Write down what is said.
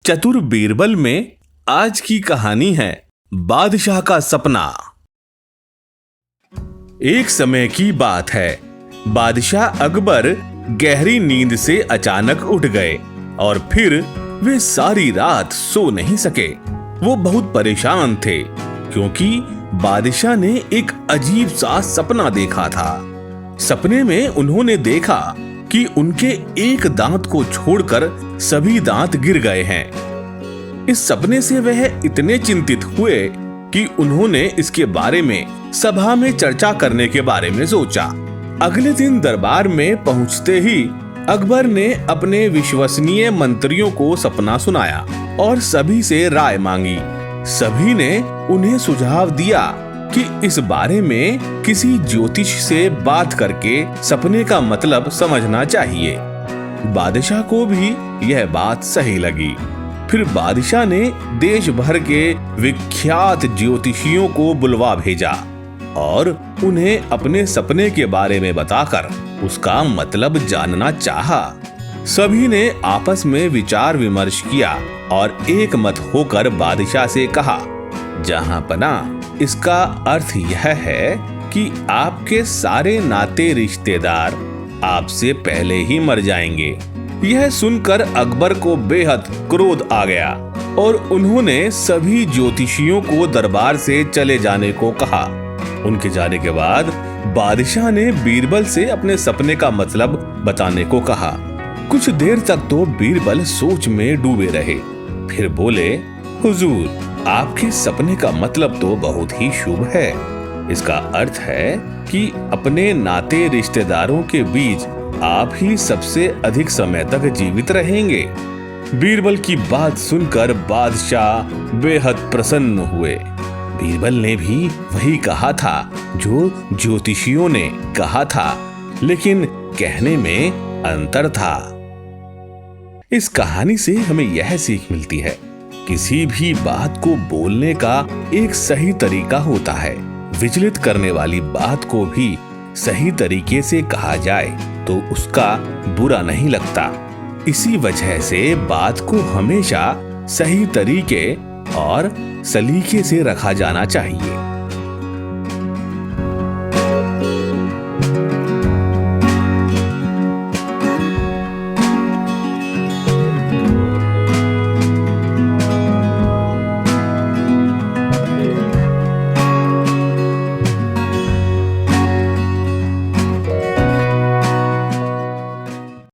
चतुर बीरबल में आज की कहानी है बादशाह का सपना। एक समय की बात है, बादशाह अकबर गहरी नींद से अचानक उठ गए और फिर वे सारी रात सो नहीं सके। वो बहुत परेशान थे क्योंकि बादशाह ने एक अजीब सा सपना देखा था। सपने में उन्होंने देखा कि उनके एक दांत को छोड़कर सभी दांत गिर गए हैं। इस सपने से वह इतने चिंतित हुए कि उन्होंने इसके बारे में सभा में चर्चा करने के बारे में सोचा। अगले दिन दरबार में पहुंचते ही अकबर ने अपने विश्वसनीय मंत्रियों को सपना सुनाया और सभी से राय मांगी। सभी ने उन्हें सुझाव दिया कि इस बारे में किसी ज्योतिष से बात करके सपने का मतलब समझना चाहिए। बादशाह को भी यह बात सही लगी। फिर बादशाह ने देश भर के विख्यात ज्योतिषियों को बुलवा भेजा और उन्हें अपने सपने के बारे में बताकर उसका मतलब जानना चाहा। सभी ने आपस में विचार विमर्श किया और एक मत होकर बादशाह से कहा, जहांपना, इसका अर्थ यह है कि आपके सारे नाते रिश्तेदार आपसे पहले ही मर जाएंगे। यह सुनकर अकबर को बेहद क्रोध आ गया और उन्होंने सभी ज्योतिषियों को दरबार से चले जाने को कहा। उनके जाने के बाद बादशाह ने बीरबल से अपने सपने का मतलब बताने को कहा। कुछ देर तक तो बीरबल सोच में डूबे रहे, फिर बोले, हुजूर, आपके सपने का मतलब तो बहुत ही शुभ है। इसका अर्थ है कि अपने नाते रिश्तेदारों के बीच आप ही सबसे अधिक समय तक जीवित रहेंगे। बीरबल की बात सुनकर बादशाह बेहद प्रसन्न हुए। बीरबल ने भी वही कहा था जो ज्योतिषियों ने कहा था, लेकिन कहने में अंतर था। इस कहानी से हमें यह सीख मिलती है, किसी भी बात को बोलने का एक सही तरीका होता है। विचलित करने वाली बात को भी सही तरीके से कहा जाए तो उसका बुरा नहीं लगता। इसी वजह से बात को हमेशा सही तरीके और सलीके से रखा जाना चाहिए।